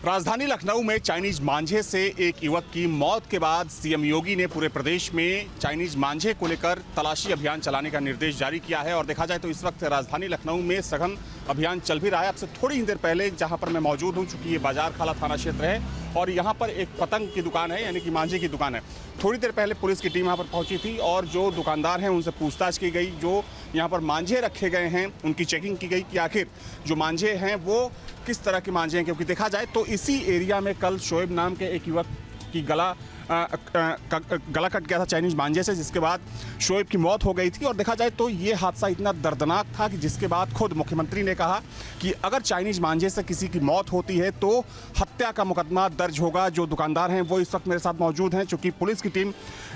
राजधानी लखनऊ में चाइनीज मांझे से एक युवक की मौत के बाद सीएम योगी ने पूरे प्रदेश में चाइनीज मांझे को लेकर तलाशी अभियान चलाने का निर्देश जारी किया है। और देखा जाए तो इस वक्त राजधानी लखनऊ में सघन अभियान चल भी रहा है। अब से थोड़ी ही देर पहले जहां पर मैं मौजूद हूं, चूंकि ये बाजार खाला थाना क्षेत्र है और यहाँ पर एक पतंग की दुकान है, यानी कि मांझे की दुकान है। थोड़ी देर पहले पुलिस की टीम यहाँ पर पहुंची थी और जो दुकानदार हैं उनसे पूछताछ की गई। जो यहाँ पर मांझे रखे गए हैं उनकी चेकिंग की गई कि आखिर जो मांझे हैं वो किस तरह के मांझे हैं, क्योंकि देखा जाए तो इसी एरिया में कल शोएब नाम के एक युवक की गला कट गया था चाइनीज मांझे से, जिसके बाद शोएब की मौत हो गई थी। और देखा जाए तो ये हादसा इतना दर्दनाक था कि जिसके बाद खुद मुख्यमंत्री ने कहा कि अगर चाइनीज मांझे से किसी की मौत होती है तो हत्या का मुकदमा दर्ज होगा। जो दुकानदार हैं वो इस वक्त मेरे साथ मौजूद हैं, चूँकि पुलिस की टीम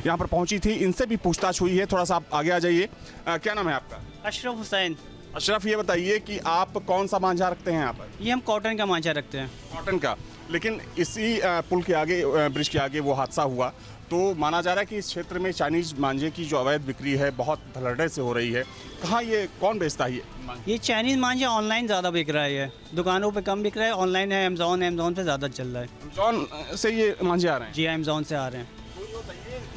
यहाँ पर पहुँची थी, इनसे भी पूछताछ हुई है। थोड़ा सा आप आगे आ जाइए। क्या नाम है आपका? अशरफ हुसैन। अशरफ, ये बताइए कि आप कौन सा मांझा रखते हैं यहाँ पर? ये हम कॉटन का मांझा रखते हैं। कॉटन का। लेकिन इसी पुल के आगे, ब्रिज के आगे वो हादसा हुआ, तो माना जा रहा है कि इस क्षेत्र में चाइनीज मांझे की जो अवैध बिक्री है बहुत धड़ल्ले से हो रही है। कहाँ ये कौन बेचता है ये चाइनीज मांझा? ऑनलाइन ज़्यादा बिक रहा है, दुकानों पे कम बिक रहा है, ऑनलाइन है। अमेज़ॉन पे ज़्यादा चल रहा है। अमेज़ॉन से ये मांझे आ रहे हैं? जी, अमेज़ॉन से आ रहे हैं।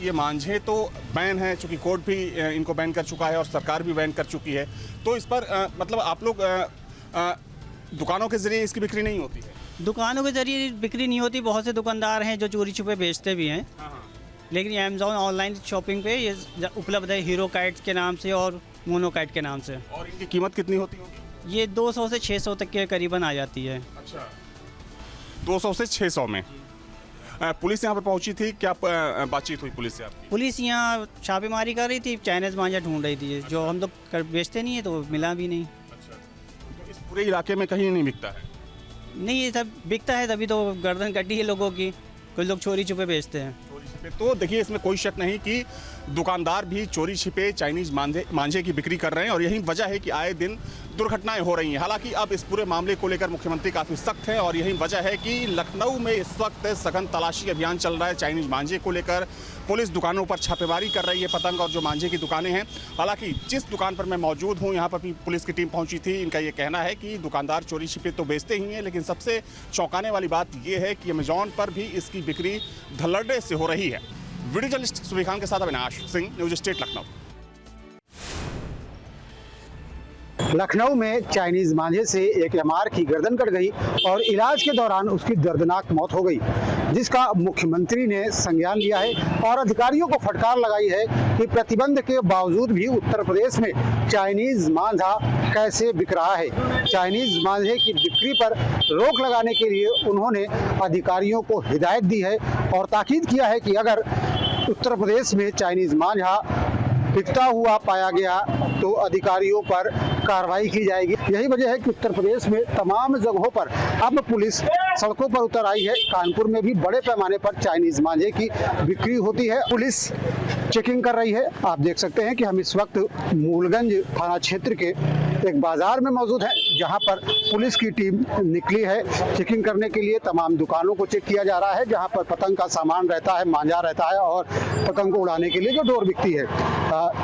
ये मांझे तो बैन है, चूँकि कोर्ट भी इनको बैन कर चुका है और सरकार भी बैन कर चुकी है, तो इस पर मतलब आप लोग दुकानों के ज़रिए इसकी बिक्री नहीं होती है? दुकानों के जरिए बिक्री नहीं होती। बहुत से दुकानदार हैं जो चोरी छुपे बेचते भी हैं, लेकिन ये अमेज़ॉन ऑनलाइन शॉपिंग पे ये उपलब्ध है, हीरो काइट्स के नाम से और मोनोकाइट के नाम से। और इनकी कीमत कितनी होती होगी? ये 200 से 600 तक के करीबन आ जाती है। अच्छा, 200 से 600 में। पुलिस यहाँ पर पहुँची थी, क्या बातचीत हुई पुलिस से आपकी? पुलिस यहाँ छापेमारी कर रही थी, चाइनीज मांझा ढूंढ रही थी, जो हम लोग बेचते नहीं है तो मिला भी नहीं। अच्छा, तो इस पूरे इलाके में कहीं नहीं बिकता है? नहीं, ये सब बिकता है तभी तो गर्दन कटी है लोगों की। कुछ लोग चोरी छुपे बेचते हैं। तो देखिए, इसमें कोई शक नहीं कि दुकानदार भी चोरी छिपे चाइनीज मांझे की बिक्री कर रहे हैं और यही वजह है कि आए दिन दुर्घटनाएं हो रही हैं। हालांकि अब इस पूरे मामले को लेकर मुख्यमंत्री काफ़ी सख्त है और यही वजह है कि लखनऊ में इस वक्त सघन तलाशी अभियान चल रहा है चाइनीज मांझे को लेकर। पुलिस दुकानों पर छापेमारी कर रही है, पतंग और जो मांझे की दुकानें हैं। हालांकि जिस दुकान पर मैं मौजूद हूँ यहाँ पर भी पुलिस की टीम पहुँची थी। इनका ये कहना है कि दुकानदार चोरी छिपे तो बेचते ही हैं, लेकिन सबसे चौंकाने वाली बात यह है कि अमेज़ॉन पर भी इसकी बिक्री धड़ल्ले से हो रही है। वीडियो जर्नलिस्ट सुबीर खान के साथ अविनाश सिंह, न्यूज स्टेट लखनऊ। लखनऊ में चाइनीज मांझे से एक एमआर की गर्दन कट गई और इलाज के दौरान उसकी दर्दनाक मौत हो गई, जिसका मुख्यमंत्री ने संज्ञान लिया है और अधिकारियों को फटकार लगाई है कि प्रतिबंध के बावजूद भी उत्तर प्रदेश में चाइनीज मांझा कैसे बिक रहा है। चाइनीज मांझे की बिक्री पर रोक लगाने के लिए उन्होंने अधिकारियों को हिदायत दी है और ताकीद किया है कि अगर उत्तर प्रदेश में चाइनीज मांझा बिकता हुआ पाया गया तो अधिकारियों पर कार्रवाई की जाएगी। यही वजह है कि उत्तर प्रदेश में तमाम जगहों पर अब पुलिस सड़कों पर उतर आई है। कानपुर में भी बड़े पैमाने पर चाइनीज मांझे की बिक्री होती है, पुलिस चेकिंग कर रही है। आप देख सकते हैं कि हम इस वक्त मूलगंज थाना क्षेत्र के एक बाजार में मौजूद है, जहां पर पुलिस की टीम निकली है चेकिंग करने के लिए। तमाम दुकानों को चेक किया जा रहा है, जहां पर पतंग का सामान रहता है, मांझा रहता है और पतंग को उड़ाने के लिए जो डोर बिकती है।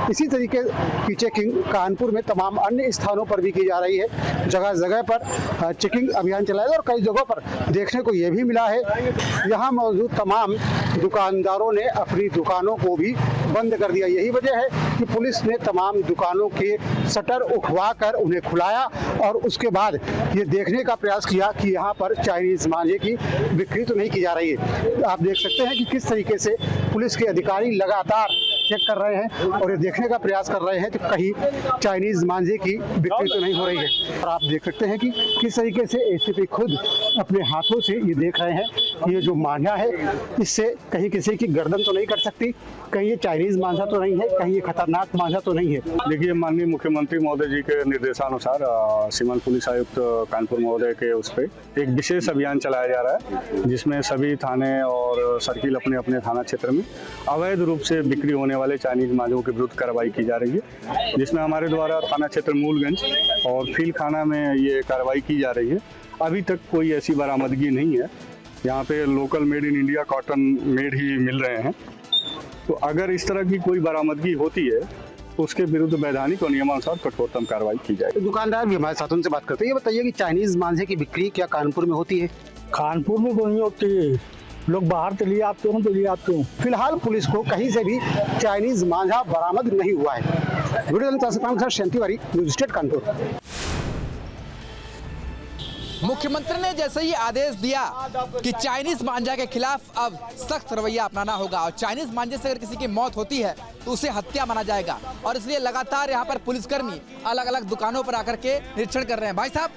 इसी तरीके की चेकिंग कानपुर में तमाम अन्य स्थानों पर भी की जा रही है। जगह जगह पर चेकिंग अभियान चलाया और कई जगहों पर देखने को ये भी मिला है, यहाँ मौजूद तमाम दुकानदारों ने अपनी दुकानों को भी बंद कर दिया। यही वजह है कि पुलिस ने तमाम दुकानों के शटर उठवा कर उन्हें खुलाया और उसके बाद ये देखने का प्रयास किया कि यहाँ पर चाइनीज मांझे की बिक्री तो नहीं की जा रही है। आप देख सकते हैं कि किस तरीके से पुलिस के अधिकारी लगातार चेक कर रहे हैं और ये देखने का प्रयास कर रहे हैं कि कहीं चाइनीज मांझे की बिक्री तो नहीं हो रही है। और आप देख सकते हैं कि किस तरीके से एसीपी खुद अपने हाथों से ये देख रहे हैं कि ये जो मांझा है इससे कहीं किसी की गर्दन तो नहीं कट सकती, कहीं ये चाइनीज मांझा तो नहीं है, कहीं ये खतरनाक मांझा तो नहीं है। देखिए, माननीय मुख्यमंत्री महोदय जी के निर्देशानुसार सीमांत पुलिस आयुक्त कानपुर महोदय के उस पर एक विशेष अभियान चलाया जा रहा है, जिसमें सभी थाने और सर्किल अपने अपने थाना क्षेत्र में अवैध रूप से बिक्री होने वाले चाइनीज मांझों के विरुद्ध कार्रवाई की जा रही है, जिसमें हमारे द्वारा थाना क्षेत्र मूलगंज और फील्ड थाना में ये कार्रवाई की जा रही है। अभी तक कोई ऐसी बरामदगी नहीं है। यहाँ पे local made in India cotton made ही मिल रहे हैं, तो अगर इस तरह की कोई बरामदगी होती है तो उसके विरुद्ध वैधानिक और नियमानुसार कठोरतम कार्रवाई की जाएगी। दुकानदार भी हमारे साथ, उनसे बात करते हैं। ये बताइए कि चाइनीज मांझे की बिक्री क्या कानपुर में होती है? कानपुर में तो नहीं होती, लोग बाहर से लिए आते हो तो लिए आते हो। फिलहाल पुलिस को कहीं से भी चाइनीज मांझा बरामद नहीं हुआ है। वीडियो जर्नलिस्ट शांति तिवारी, न्यूज स्टेट कानपुर। मुख्यमंत्री ने जैसे ही आदेश दिया कि चाइनीज मांझा के खिलाफ अब सख्त रवैया अपनाना होगा और चाइनीज मांझे से अगर किसी की मौत होती है तो उसे हत्या माना जाएगा, और इसलिए लगातार यहाँ पर पुलिसकर्मी अलग अलग दुकानों पर आकर के निरीक्षण कर रहे हैं। भाई साहब,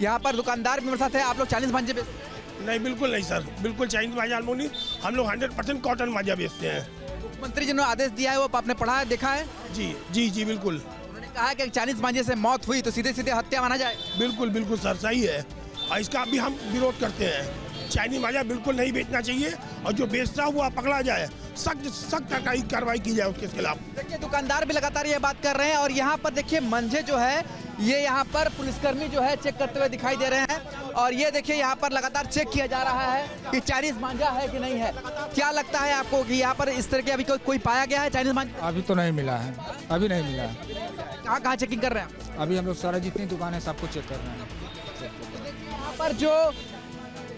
यहाँ पर दुकानदार भी मेरे साथ है, आप लोग चाइनीज मांझे बेचते? नहीं, बिल्कुल नहीं सर, बिल्कुल चाइनीज मांझा नहीं, हम लोग 100% कॉटन मांझा बेचते हैं। मुख्यमंत्री जिन्होंने आदेश दिया है वो आपने पढ़ा है, देखा है? जी जी जी बिल्कुल। कहा कि चाइनीज मांझे से मौत हुई तो सीधे सीधे हत्या माना जाए। बिल्कुल बिल्कुल सर, सही है, और इसका भी हम विरोध करते हैं। चाइनीज मांझा बिल्कुल नहीं बेचना चाहिए, और जो बेचता है वो पकड़ा जाए, सख्त कार्रवाई की जाए उसके खिलाफ। देखिए, दुकानदार भी लगातार ये बात कर रहे हैं, और यहाँ पर देखिए मंझे जो है ये यहाँ पर पुलिसकर्मी जो है चेक करते हुए दिखाई दे रहे हैं, और ये देखिए यहाँ पर लगातार चेक किया जा रहा है कि चाइनीज मांझा है कि नहीं है। क्या लगता है आपको कि यहाँ पर इस तरह के अभी कोई पाया गया है चाइनीज मांझा? अभी तो नहीं मिला है, अभी नहीं मिला है। कहाँ चेकिंग कर रहे हैं? अभी हम लोग सारा जितनी दुकान है सबको चेक कर रहे हैं। यहाँ पर जो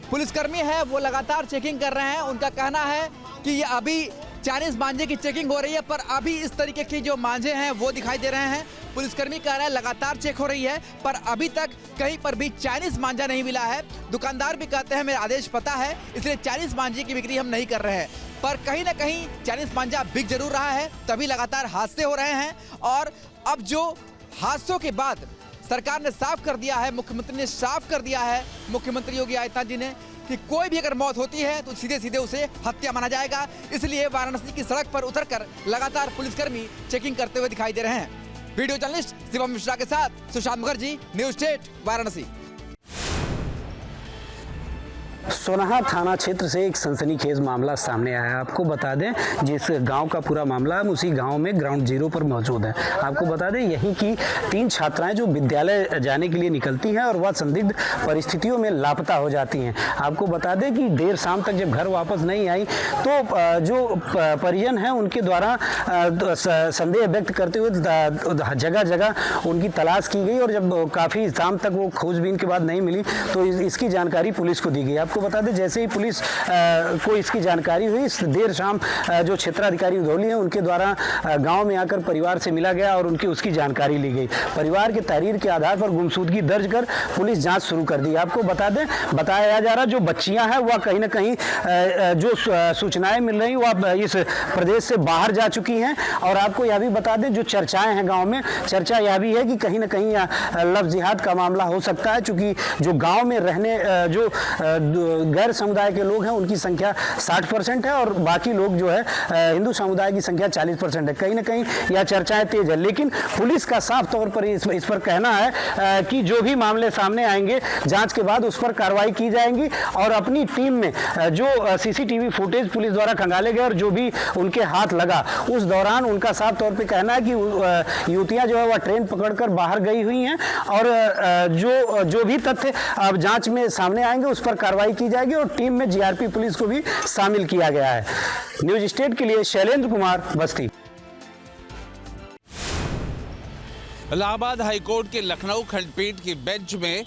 पुलिसकर्मी है वो लगातार चेकिंग कर रहे हैं। उनका कहना है कि ये अभी चाइनीज मांझे की चेकिंग हो रही है, पर अभी इस तरीके की जो मांझे हैं वो दिखाई दे रहे हैं। पुलिसकर्मी कह रहे हैं लगातार चेक हो रही है, पर अभी तक कहीं पर भी चाइनीज मांझा नहीं मिला है। दुकानदार भी कहते हैं मेरा आदेश पता है, इसलिए चाइनीज मांझे की बिक्री हम नहीं कर रहे हैं, पर कहीं ना कहीं चाइनीज मांझा बिक जरूर रहा है, तभी लगातार हादसे हो रहे हैं। और अब जो हादसों के बाद सरकार ने साफ कर दिया है, मुख्यमंत्री ने साफ कर दिया है, मुख्यमंत्री योगी आदित्यनाथ जी ने, कि कोई भी अगर मौत होती है तो सीधे सीधे उसे हत्या माना जाएगा। इसलिए वाराणसी की सड़क पर उतरकर लगातार पुलिसकर्मी चेकिंग करते हुए दिखाई दे रहे हैं। वीडियो जर्नलिस्ट शिवम मिश्रा के साथ सुशांत मुखर्जी, न्यूज स्टेट वाराणसी। सोनाहा थाना क्षेत्र से एक सनसनीखेज मामला सामने आया है। आपको बता दें, जिस गांव का पूरा मामला है, हम उसी गांव में ग्राउंड जीरो पर मौजूद हैं। आपको बता दें, यहीं की 3 छात्राएं जो विद्यालय जाने के लिए निकलती हैं और वह संदिग्ध परिस्थितियों में लापता हो जाती हैं। आपको बता दें कि देर शाम तक जब घर वापस नहीं आई तो जो परिजन हैं उनके द्वारा संदेह व्यक्त करते हुए जगह जगह उनकी तलाश की गई, और जब काफ़ी शाम तक वो खोजबीन के बाद नहीं मिली तो इसकी जानकारी पुलिस को दी गई। आपको बता दें, जैसे ही पुलिस को इसकी जानकारी हुई, देर शाम जो क्षेत्राधिकारी उधौली हैं उनके द्वारा गांव में आकर परिवार से मिला गया और उसकी जानकारी ली गई। परिवार के तहरीर के आधार पर गुमशुदगी दर्ज कर पुलिस जांच शुरू कर दी। आपको बता दें, बताया जा रहा जो बच्चियां हैं वह कहीं ना कहीं जो सूचनाएं मिल रही वह इस प्रदेश से बाहर जा चुकी हैं। और आपको यह भी बता दें, जो चर्चाएं हैं गाँव में, चर्चा यह भी है कि कहीं ना कहीं लव जिहाद का मामला हो सकता है, चूंकि जो गाँव में रहने जो गैर समुदाय के लोग हैं उनकी संख्या 60% है और बाकी लोग जो है हिंदू समुदाय की संख्या 40% है। कहीं ना कहीं यह चर्चाएं तेज है, लेकिन पुलिस का साफ तौर पर इस पर कहना है कि जो भी मामले सामने आएंगे जांच के बाद उस पर कार्रवाई की जाएगी। और अपनी टीम में जो सीसीटीवी फुटेज पुलिस द्वारा खंगाले गए और जो भी उनके हाथ लगा, उस दौरान उनका साफ तौर पर कहना है कि युवतियां जो है वह ट्रेन पकड़कर बाहर गई हुई हैं, और जो भी तथ्य अब जांच में सामने आएंगे उस पर कार्रवाई की जाएगी, और टीम में जीआरपी पुलिस को भी शामिल किया गया है। न्यूज स्टेट के लिए शैलेंद्र कुमार, बस्ती। इलाहाबाद हाईकोर्ट के लखनऊ खंडपीठ की बेंच में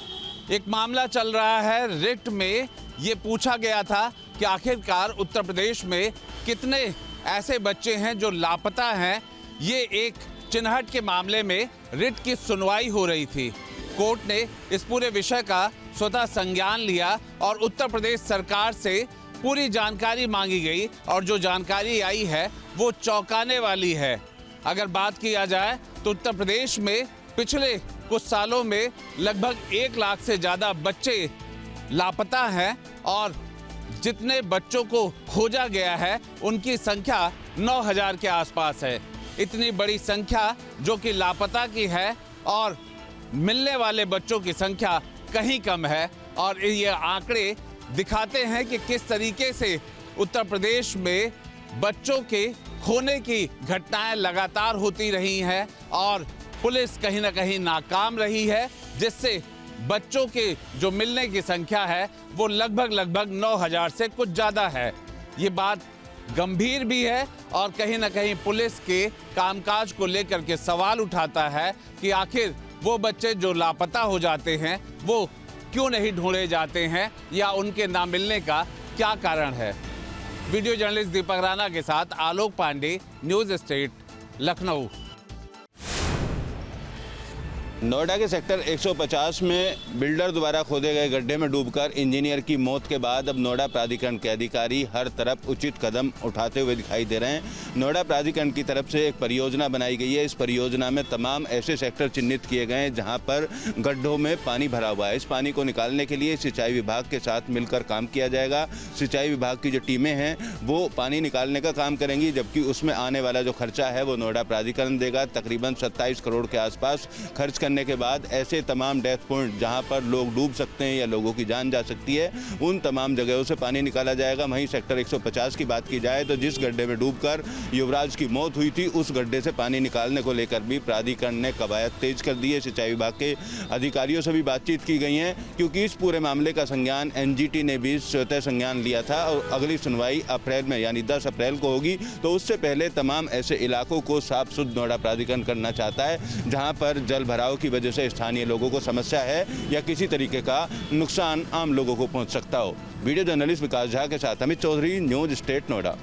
एक मामला चल रहा है। रिट में ये पूछा गया था कि आखिरकार उत्तर प्रदेश में कितने ऐसे बच्चे हैं जो लापता हैं। ये एक चिन्हट के मामले में रिट की सुनवाई हो रही थी। कोर्ट ने इस पूरे विषय का स्वतः संज्ञान लिया और उत्तर प्रदेश सरकार से पूरी जानकारी मांगी गई, और जो जानकारी आई है वो चौंकाने वाली है। अगर बात किया जाए तो उत्तर प्रदेश में पिछले कुछ सालों में लगभग 1 लाख से ज़्यादा बच्चे लापता हैं, और जितने बच्चों को खोजा गया है उनकी संख्या 9000 के आसपास है। इतनी बड़ी संख्या जो कि लापता की है, और मिलने वाले बच्चों की संख्या कहीं कम है। और ये आंकड़े दिखाते हैं कि किस तरीके से उत्तर प्रदेश में बच्चों के खोने की घटनाएं लगातार होती रही हैं, और पुलिस कहीं ना कहीं नाकाम रही है, जिससे बच्चों के जो मिलने की संख्या है वो लगभग 9000 से कुछ ज़्यादा है। ये बात गंभीर भी है, और कहीं ना कहीं पुलिस के कामकाज को लेकर के सवाल उठाता है कि आखिर वो बच्चे जो लापता हो जाते हैं वो क्यों नहीं ढूंढे जाते हैं या उनके ना मिलने का क्या कारण है। वीडियो जर्नलिस्ट दीपक राणा के साथ आलोक पांडे, न्यूज़ स्टेट, लखनऊ। नोएडा के सेक्टर 150 में बिल्डर द्वारा खोदे गए गड्ढे में डूबकर इंजीनियर की मौत के बाद अब नोएडा प्राधिकरण के अधिकारी हर तरफ उचित कदम उठाते हुए दिखाई दे रहे हैं। नोएडा प्राधिकरण की तरफ से एक परियोजना बनाई गई है। इस परियोजना में तमाम ऐसे सेक्टर चिन्हित किए गए हैं जहां पर गड्ढों में पानी भरा हुआ है। इस पानी को निकालने के लिए सिंचाई विभाग के साथ मिलकर काम किया जाएगा। सिंचाई विभाग की जो टीमें हैं वो पानी निकालने का काम करेंगी, जबकि उसमें आने वाला जो खर्चा है वो नोएडा प्राधिकरण देगा। तकरीबन 27 करोड़ के आसपास खर्च करने के बाद ऐसे तमाम डेथ पॉइंट जहां पर लोग डूब सकते हैं या लोगों की जान जा सकती है, उन तमाम जगहों से पानी निकाला जाएगा। वहीं सेक्टर 150 की बात की जाए तो जिस गड्ढे में डूबकर युवराज की मौत हुई थी, उस गड्ढे से पानी निकालने को लेकर भी प्राधिकरण ने कवायद तेज कर दी है। सिंचाई विभाग के अधिकारियों से भी बातचीत की गई है, क्योंकि इस पूरे मामले का संज्ञान एनजीटी ने भी स्वतः संज्ञान लिया था और अगली सुनवाई अप्रैल में यानी 10 अप्रैल को होगी। तो उससे पहले तमाम ऐसे इलाकों को साफ सुथ नोएडा प्राधिकरण करना चाहता है जहां पर जल भराव की वजह से स्थानीय लोगों को समस्या है या किसी तरीके का नुकसान आम लोगों को पहुंच सकता हो। वीडियो जर्नलिस्ट विकास झा के साथ अमित चौधरी, न्यूज़ स्टेट, नोएडा।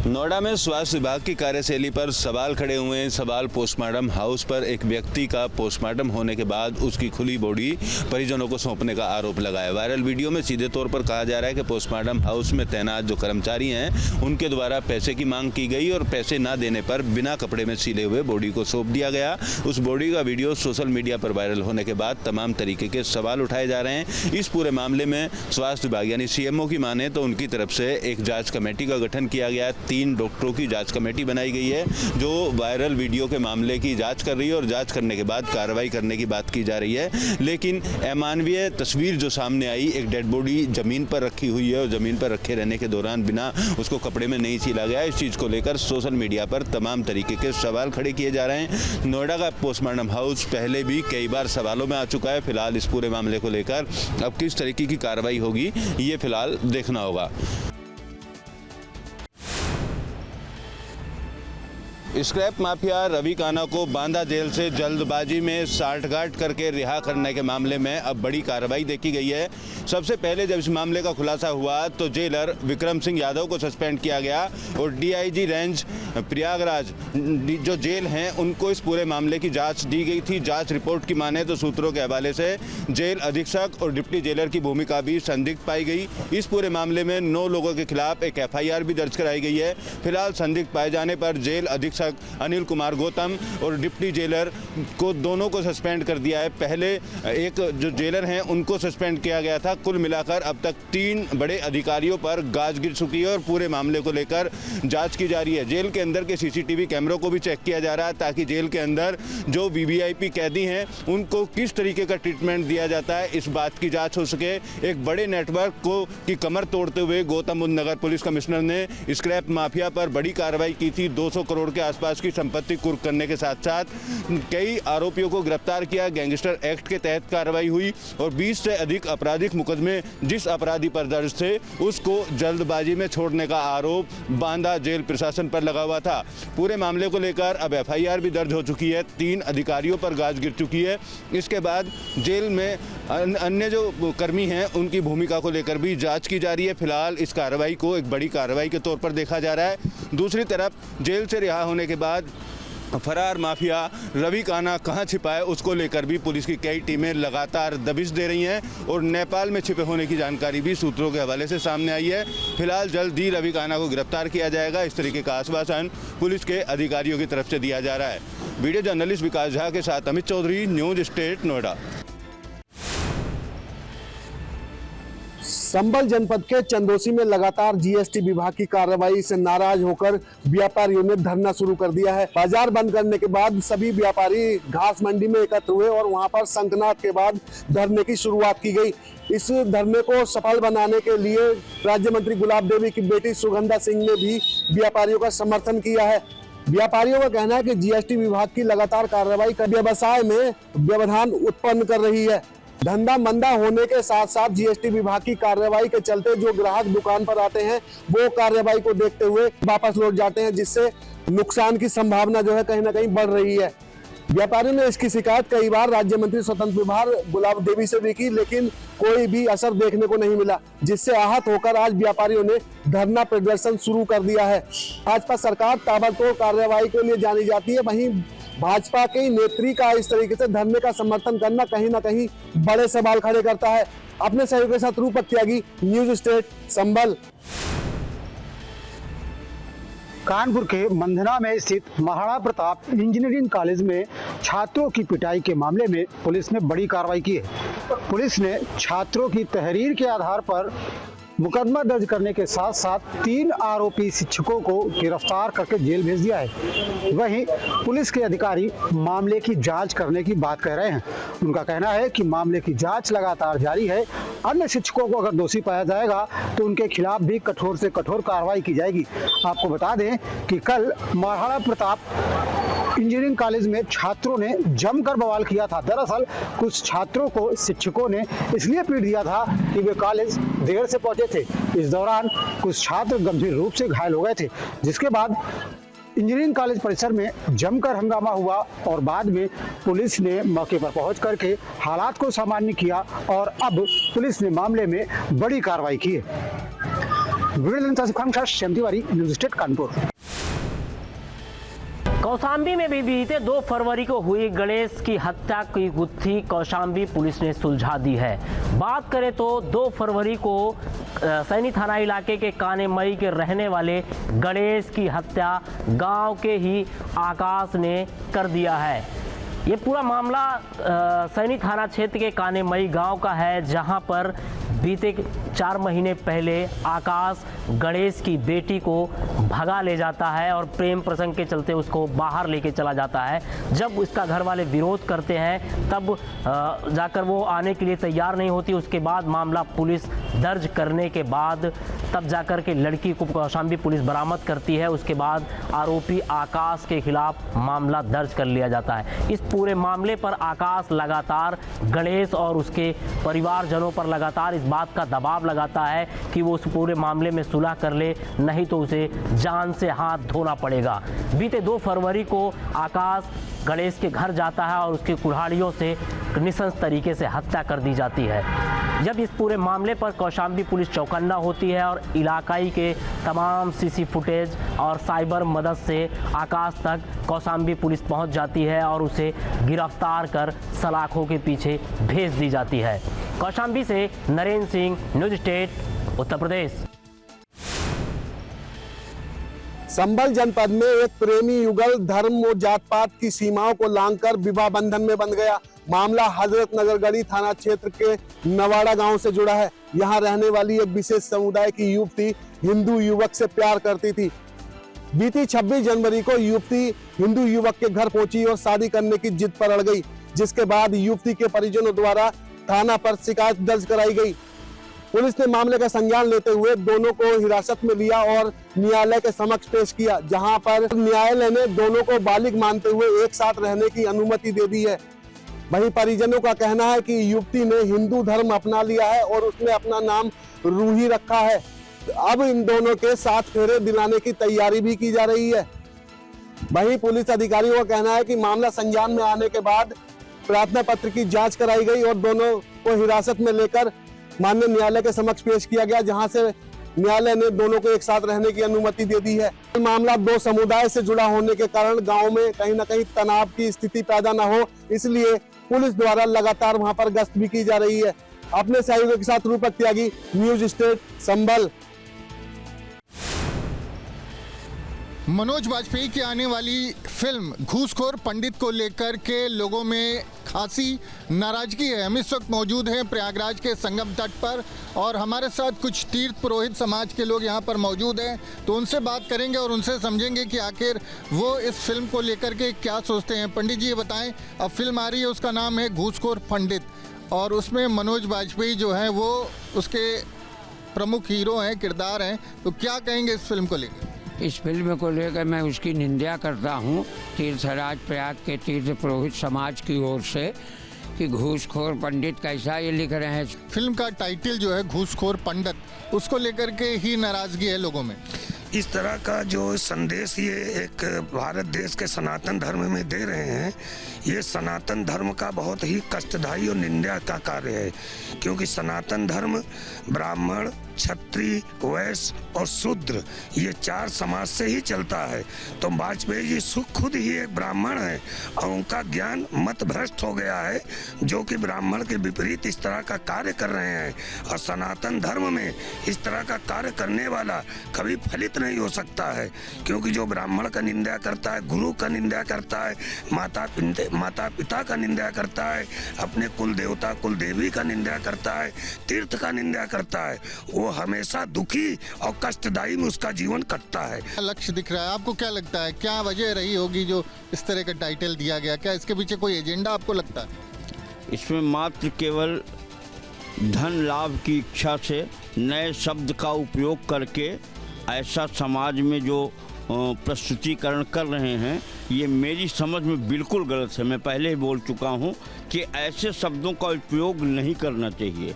नोएडा में स्वास्थ्य विभाग की कार्यशैली पर सवाल खड़े हुए हैं। सवाल पोस्टमार्टम हाउस पर एक व्यक्ति का पोस्टमार्टम होने के बाद उसकी खुली बॉडी परिजनों को सौंपने का आरोप लगाया। वायरल वीडियो में सीधे तौर पर कहा जा रहा है कि पोस्टमार्टम हाउस में तैनात जो कर्मचारी हैं उनके द्वारा पैसे की मांग की गई और पैसे ना देने पर बिना कपड़े में सिले हुए बॉडी को सौंप दिया गया। उस बॉडी का वीडियो सोशल मीडिया पर वायरल होने के बाद तमाम तरीके के सवाल उठाए जा रहे हैं। इस पूरे मामले में स्वास्थ्य विभाग यानी सीएमओ की माने तो उनकी तरफ से एक जाँच कमेटी का गठन किया गया। 3 डॉक्टरों की जांच कमेटी बनाई गई है जो वायरल वीडियो के मामले की जांच कर रही है और जांच करने के बाद कार्रवाई करने की बात की जा रही है। लेकिन अमानवीय तस्वीर जो सामने आई, एक डेड बॉडी जमीन पर रखी हुई है और जमीन पर रखे रहने के दौरान बिना उसको कपड़े में नहीं सिला गया। इस चीज़ को लेकर सोशल मीडिया पर तमाम तरीके के सवाल खड़े किए जा रहे हैं। नोएडा का पोस्टमार्टम हाउस पहले भी कई बार सवालों में आ चुका है। फिलहाल इस पूरे मामले को लेकर अब किस तरीके की कार्रवाई होगी ये फिलहाल देखना होगा। स्क्रैप माफिया रवि काना को बांदा जेल से जल्दबाजी में सांठगांठ करके रिहा करने के मामले में अब बड़ी कार्रवाई देखी गई है। सबसे पहले जब इस मामले का खुलासा हुआ तो जेलर विक्रम सिंह यादव को सस्पेंड किया गया और डीआईजी रेंज प्रयागराज जो जेल हैं उनको इस पूरे मामले की जांच दी गई थी। जांच रिपोर्ट की माने तो सूत्रों के हवाले से जेल अधीक्षक और डिप्टी जेलर की भूमिका भी संदिग्ध पाई गई। इस पूरे मामले में 9 लोगों के खिलाफ एक FIR भी दर्ज कराई गई है। फिलहाल संदिग्ध पाए जाने पर जेल अधीक्षक अनिल कुमार गौतम और डिप्टी जेलर को दोनों को सस्पेंड कर दिया है। पहले एक जो जेलर हैं उनको सस्पेंड किया गया था। कुल मिलाकर अब तक 3 बड़े अधिकारियों पर गाज गिर चुकी है और पूरे मामले को लेकर जांच की जा रही है। जेल के अंदर के CCTV कैमरों को भी चेक किया जा रहा है ताकि जेल के अंदर जो VVIP कैदी हैं उनको किस तरीके का ट्रीटमेंट दिया जाता है, इस बात की जाँच हो सके। एक बड़े नेटवर्क की कमर तोड़ते हुए गौतम बुद्ध नगर पुलिस कमिश्नर ने स्क्रैप माफिया पर बड़ी कार्रवाई की थी। 200 करोड़ के आसपास की संपत्ति कुर्क करने के साथ साथ कई आरोपियों को गिरफ्तार किया। गैंगस्टर एक्ट के तहत कार्रवाई हुई और 20 से अधिक आपराधिक मुकदमे जिस अपराधी पर दर्ज थे उसको जल्दबाजी में छोड़ने का आरोप बांदा जेल प्रशासन पर लगा हुआ था। पूरे मामले को लेकर अब FIR भी दर्ज हो चुकी है। 3 अधिकारियों पर गाज गिर चुकी है। इसके बाद जेल में अन्य जो कर्मी हैं उनकी भूमिका को लेकर भी जांच की जा रही है। फिलहाल इस कार्रवाई को एक बड़ी कार्रवाई के तौर पर देखा जा रहा है। दूसरी तरफ जेल से रिहा होने के बाद फरार माफिया रवि काना कहां छिपा है उसको लेकर भी पुलिस की कई टीमें लगातार दबिश दे रही हैं और नेपाल में छिपे होने की जानकारी भी सूत्रों के हवाले से सामने आई है। फिलहाल जल्द ही रवि काना को गिरफ्तार किया जाएगा, इस तरीके का आश्वासन पुलिस के अधिकारियों की तरफ से दिया जा रहा है। वीडियो जर्नलिस्ट विकास झा के साथ अमित चौधरी, न्यूज़ स्टेट, नोएडा। संभल जनपद के चंदोसी में लगातार जीएसटी विभाग की कार्रवाई से नाराज होकर व्यापारियों ने धरना शुरू कर दिया है। बाजार बंद करने के बाद सभी व्यापारी घास मंडी में एकत्र हुए और वहां पर शंखनाद के बाद धरने की शुरुआत की गई। इस धरने को सफल बनाने के लिए राज्य मंत्री गुलाब देवी की बेटी सुगंधा सिंह ने भी व्यापारियों का समर्थन किया है। व्यापारियों का कहना है कि जीएसटी विभाग की लगातार कार्रवाई कर व्यवसाय में व्यवधान उत्पन्न कर रही है। धंधा मंदा होने के साथ साथ जीएसटी विभाग की कार्रवाई के चलते जो ग्राहक दुकान पर आते हैं वो कार्रवाई को देखते हुए वापस लौट जाते हैं, जिससे नुकसान की संभावना जो है कहीं ना कहीं बढ़ रही है। व्यापारियों ने इसकी शिकायत कई बार राज्य मंत्री स्वतंत्र विभाग गुलाब देवी से भी की, लेकिन कोई भी असर देखने को नहीं मिला, जिससे आहत होकर आज व्यापारियों ने धरना प्रदर्शन शुरू कर दिया है। भाजपा सरकार ताबड़तोड़ कार्रवाई के लिए जानी जाती है, वहीं भाजपा के नेत्री का इस तरीके से धरने का समर्थन करना कहीं ना कहीं बड़े सवाल खड़े करता है। अपने सहयोगी के साथ रूपक त्यागी, न्यूज स्टेट, संभल। कानपुर के मंधना में स्थित महाराणा प्रताप इंजीनियरिंग कॉलेज में छात्रों की पिटाई के मामले में पुलिस ने बड़ी कार्रवाई की है। पुलिस ने छात्रों की तहरीर के आधार पर मुकदमा दर्ज करने के साथ साथ 3 आरोपी शिक्षकों को गिरफ्तार करके जेल भेज दिया है। वहीं पुलिस के अधिकारी मामले की जांच करने की बात कह रहे हैं। उनका कहना है कि मामले की जांच लगातार जारी है। अन्य शिक्षकों को अगर दोषी पाया जाएगा तो उनके खिलाफ भी कठोर से कठोर कार्रवाई की जाएगी। आपको बता दें कि कल महाराणा प्रताप इंजीनियरिंग कॉलेज में छात्रों ने जमकर बवाल किया था। दरअसल कुछ छात्रों को शिक्षकों ने इसलिए पीट दिया था कि वे कॉलेज देर से पहुंचे थे। इस दौरान कुछ छात्र गंभीर रूप से घायल हो गए थे, जिसके बाद इंजीनियरिंग कॉलेज परिसर में जमकर हंगामा हुआ और बाद में पुलिस ने मौके पर पहुंच करके हालात को सामान्य किया और अब पुलिस ने मामले में बड़ी कार्रवाई की है। News state Kanpur. कौशाम्बी में भी बीते 2 फरवरी को हुई गणेश की हत्या की गुत्थी कौशाम्बी पुलिस ने सुलझा दी है। बात करें तो 2 फरवरी को सैनी थाना इलाके के कानेमई के रहने वाले गणेश की हत्या गांव के ही आकाश ने कर दिया है। ये पूरा मामला सैनी थाना क्षेत्र के कानेमई गांव का है, जहां पर बीते 4 महीने पहले आकाश गणेश की बेटी को भगा ले जाता है और प्रेम प्रसंग के चलते उसको बाहर लेके चला जाता है। जब उसका घर वाले विरोध करते हैं तब जाकर वो आने के लिए तैयार नहीं होती। उसके बाद मामला पुलिस दर्ज करने के बाद तब जाकर के लड़की को कौशाम्बी पुलिस बरामद करती है। उसके बाद आरोपी आकाश के खिलाफ मामला दर्ज कर लिया जाता है। इस पूरे मामले पर आकाश लगातार गणेश और उसके परिवारजनों पर लगातार इस बात का दबाव लगाता है कि वो उस पूरे मामले में सुलह कर ले, नहीं तो उसे जान से हाथ धोना पड़ेगा। बीते 2 फरवरी को आकाश गणेश के घर जाता है और उसकी कुल्हाड़ियों से निशंस तरीके से हत्या कर दी जाती है। जब इस पूरे मामले पर कौशाम्बी पुलिस चौकन्ना होती है और इलाकाई के तमाम सीसी फुटेज और साइबर मदद से आकाश तक कौशाम्बी पुलिस पहुंच जाती है और उसे गिरफ्तार कर सलाखों के पीछे भेज दी जाती है। कौशाम्बी से नरेंद्र सिंह, न्यूज़ स्टेट, उत्तर प्रदेश। संभल जनपद में एक प्रेमी युगल धर्म और जात पात की सीमाओं को लांघकर विवाह बंधन में बंध गया। मामला हजरत नगर गढ़ी थाना क्षेत्र के नवाड़ा गांव से जुड़ा है। यहां रहने वाली एक विशेष समुदाय की युवती हिंदू युवक से प्यार करती थी। बीती 26 जनवरी को युवती हिंदू युवक के घर पहुंची और शादी करने की जिद पर अड़ गई, जिसके बाद युवती के परिजनों द्वारा थाना पर शिकायत दर्ज कराई गई। पुलिस ने मामले का संज्ञान लेते हुए दोनों को हिरासत में लिया और न्यायालय के समक्ष पेश किया, जहां पर न्यायालय ने दोनों को बालिग मानते हुए एक साथ रहने की अनुमति दे दी है। वहीं परिजनों का कहना है कि युवती ने हिंदू धर्म अपना लिया है और उसने अपना नाम रूही रखा है। अब इन दोनों के 7 फेरे दिलाने की तैयारी भी की जा रही है। वहीं पुलिस अधिकारियों का कहना है कि मामला संज्ञान में आने के बाद प्रार्थना पत्र की जांच कराई गई और दोनों को हिरासत में लेकर माननीय न्यायालय के समक्ष पेश किया गया, जहां से न्यायालय ने दोनों को एक साथ रहने की अनुमति दे दी है। मामला 2 समुदाय से जुड़ा होने के कारण गांव में कहीं न कहीं तनाव की स्थिति पैदा न हो, इसलिए पुलिस द्वारा लगातार वहां पर गश्त भी की जा रही है। अपने सहयोगियों के साथ रूपक त्यागी, न्यूज़ स्टेट, संभल। मनोज वाजपेयी की आने वाली फिल्म घूसखोर पंडित को लेकर के लोगों में खासी नाराजगी है। हम इस वक्त मौजूद हैं प्रयागराज के संगम तट पर और हमारे साथ कुछ तीर्थ पुरोहित समाज के लोग यहाँ पर मौजूद हैं, तो उनसे बात करेंगे और उनसे समझेंगे कि आखिर वो इस फिल्म को लेकर के क्या सोचते हैं। पंडित जी ये बताएं, अब फिल्म आ रही है, उसका नाम है घूसखोर पंडित और उसमें मनोज वाजपेयी जो हैं वो उसके प्रमुख हीरो हैं, किरदार हैं, तो क्या कहेंगे इस फिल्म को लेकर? इस फिल्म को लेकर मैं उसकी निंदा करता हूँ तीर्थराज प्रयाग के तीर्थ पुरोहित समाज की ओर से कि घूसखोर पंडित कैसा ये लिख रहे हैं। फिल्म का टाइटल जो है घूसखोर पंडित, उसको लेकर के ही नाराजगी है लोगों में। इस तरह का जो संदेश ये एक भारत देश के सनातन धर्म में दे रहे हैं, ये सनातन धर्म का बहुत ही कष्टदायी और निंदा का कार्य है, क्योंकि सनातन धर्म ब्राह्मण, क्षत्रिय, वैश्य और शूद्र ये 4 समाज से ही चलता है। तो वाजपेयी जी खुद ही एक ब्राह्मण है और उनका ज्ञान मत भ्रष्ट हो गया है, जो कि ब्राह्मण के विपरीत इस तरह का कार्य कर रहे हैं। और सनातन धर्म में इस तरह का कार्य करने वाला कभी फलित नहीं हो सकता है, क्योंकि जो ब्राह्मण का निंदा करता है, गुरु का निंदा करता है, माता पिता का निंदा करता है, अपने कुल देवता कुल देवी का निंदा करता है, तीर्थ का निंदा करता है, वो हमेशा दुखी और कष्टदायी में उसका जीवन कटता है। लक्ष्य दिख रहा है, आपको क्या लगता है क्या वजह रही होगी जो इस तरह का टाइटल दिया गया? क्या इसके पीछे कोई एजेंडा आपको लगता है? इसमें मात्र केवल धन लाभ की इच्छा से नए शब्द का उपयोग करके ऐसा समाज में जो प्रस्तुतिकरण कर रहे हैं, ये मेरी समझ में बिल्कुल गलत है। मैं पहले ही बोल चुका हूँ कि ऐसे शब्दों का उपयोग नहीं करना चाहिए।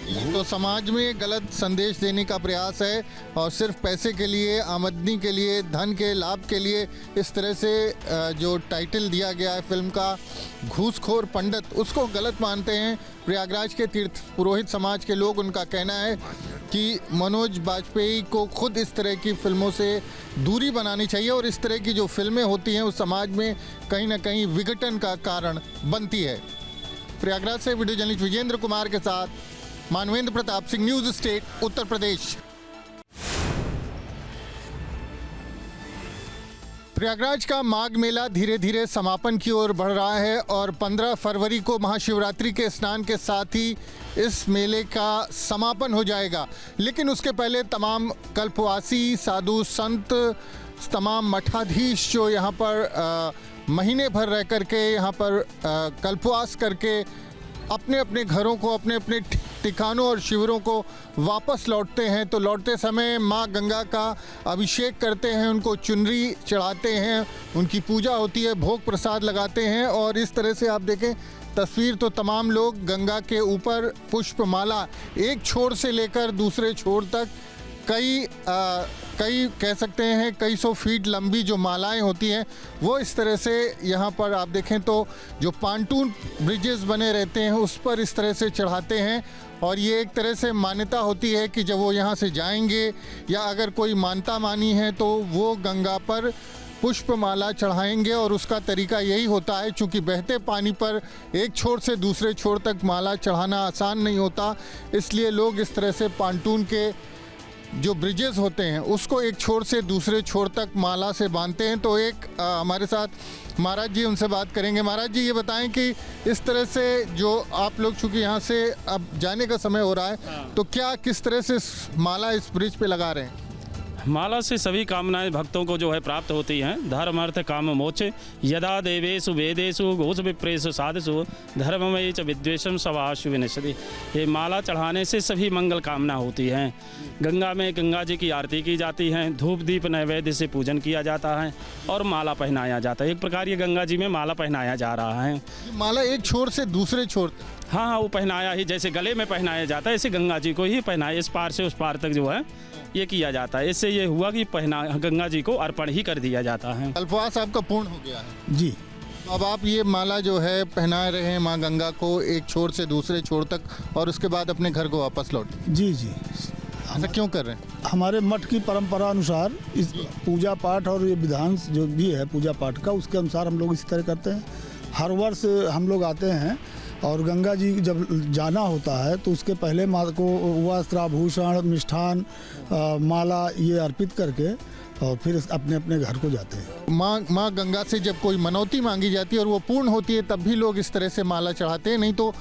तो समाज में गलत संदेश देने का प्रयास है और सिर्फ पैसे के लिए, आमदनी के लिए, धन के लाभ के लिए इस तरह से जो टाइटल दिया गया है फिल्म का घूसखोर पंडित, उसको गलत मानते हैं प्रयागराज के तीर्थ पुरोहित समाज के लोग। उनका कहना है कि मनोज वाजपेयी को खुद इस तरह की फिल्मों से दूरी बनानी चाहिए और इस तरह की जो फिल्में होती हैं उस समाज में कहीं ना कहीं विघटन का कारण बनती है। प्रयागराज से वीडियो जर्नलिस्ट विजेंद्र कुमार के साथ मानवेंद्र प्रताप सिंह, न्यूज़ स्टेट, उत्तर प्रदेश। प्रयागराज का माघ मेला धीरे धीरे समापन की ओर बढ़ रहा है और 15 फरवरी को महाशिवरात्रि के स्नान के साथ ही इस मेले का समापन हो जाएगा। लेकिन उसके पहले तमाम कल्पवासी, साधु संत, तमाम मठाधीश जो यहाँ पर महीने भर रह करके यहाँ पर कल्पवास करके अपने अपने घरों को, अपने अपने ठिकानों और शिविरों को वापस लौटते हैं, तो लौटते समय माँ गंगा का अभिषेक करते हैं, उनको चुनरी चढ़ाते हैं, उनकी पूजा होती है, भोग प्रसाद लगाते हैं। और इस तरह से आप देखें तस्वीर, तो तमाम लोग गंगा के ऊपर पुष्पमाला एक छोर से लेकर दूसरे छोर तक कई कह सकते हैं कई सौ फीट लंबी जो मालाएं होती हैं वो इस तरह से यहाँ पर आप देखें तो जो पांटून ब्रिजेस बने रहते हैं उस पर इस तरह से चढ़ाते हैं। और ये एक तरह से मान्यता होती है कि जब वो यहाँ से जाएंगे या अगर कोई मानता मानी है तो वो गंगा पर पुष्पमाला चढ़ाएंगे। और उसका तरीका यही होता है, चूँकि बहते पानी पर एक छोर से दूसरे छोर तक माला चढ़ाना आसान नहीं होता, इसलिए लोग इस तरह से पांटून के जो ब्रिजेस होते हैं उसको एक छोर से दूसरे छोर तक माला से बांधते हैं। तो एक हमारे साथ महाराज जी, उनसे बात करेंगे। महाराज जी, ये बताएं कि इस तरह से जो आप लोग चूँकि यहाँ से अब जाने का समय हो रहा है, तो क्या किस तरह से माला इस ब्रिज पे लगा रहे हैं? माला से सभी कामनाएं भक्तों को जो है प्राप्त होती हैं। धर्म अर्थ काम मोक्ष यदा देवेषु वेदेषु घोष विप्रेषु साधुषु धर्ममय च विद्वेषम सवाशु विनश्यति। ये माला चढ़ाने से सभी मंगल कामना होती हैं। गंगा में गंगा जी की आरती की जाती है, धूप दीप नैवेद्य से पूजन किया जाता है और माला पहनाया जाता है। एक प्रकार ये गंगा जी में माला पहनाया जा रहा है। माला एक छोर से दूसरे छोर? हाँ, वो पहनाया ही, जैसे गले में पहनाया जाता है ऐसे गंगा जी को ही पहनाया, इस पार से उस पार तक जो है ये किया जाता है। इससे ये हुआ कि गंगा जी को अर्पण ही कर दिया जाता है। कल्पवास आपका पूर्ण हो गया है जी। अब आप ये माला जो है पहना रहे हैं माँ गंगा को एक छोर से दूसरे छोर तक, और उसके बाद अपने घर को वापस लौटे? जी जी। ऐसा क्यों कर रहे हैं? हमारे मठ की परंपरा अनुसार इस पूजा पाठ और ये विधान जो भी है पूजा पाठ का, उसके अनुसार हम लोग इस तरह करते हैं। हर वर्ष हम लोग आते हैं और गंगा जी जब जाना होता है तो उसके पहले माँ को वस्त्र आभूषण मिष्ठान माला ये अर्पित करके और फिर अपने अपने घर को जाते हैं। माँ गंगा से जब कोई मनौती मांगी जाती है और वो पूर्ण होती है तब भी लोग इस तरह से माला चढ़ाते हैं, नहीं तो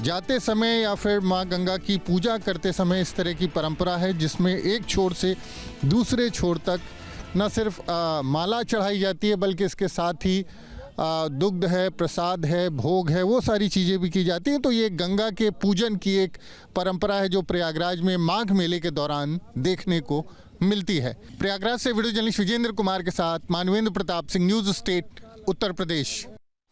जाते समय या फिर माँ गंगा की पूजा करते समय इस तरह की परंपरा है जिसमें एक छोर से दूसरे छोर तक न सिर्फ माला चढ़ाई जाती है बल्कि इसके साथ ही दुग्ध है, प्रसाद है, भोग है, वो सारी चीज़ें भी की जाती हैं। तो ये गंगा के पूजन की एक परंपरा है जो प्रयागराज में माघ मेले के दौरान देखने को मिलती है। प्रयागराज से वीडियो जर्नलिस्ट विजेंद्र कुमार के साथ मानवेंद्र प्रताप सिंह, न्यूज़ स्टेट, उत्तर प्रदेश।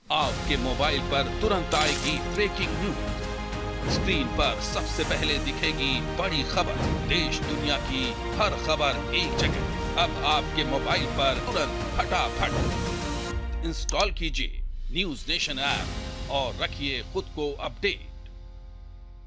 आपके मोबाइल पर तुरंत आएगी ब्रेकिंग न्यूज, स्क्रीन पर सबसे पहले दिखेगी बड़ी खबर, देश दुनिया की हर खबर एक जगह। अब आपके मोबाइल पर तुरंत फटाफट इंस्टॉल कीजिए न्यूज नेशन ऐप और रखिए खुद को अपडेट।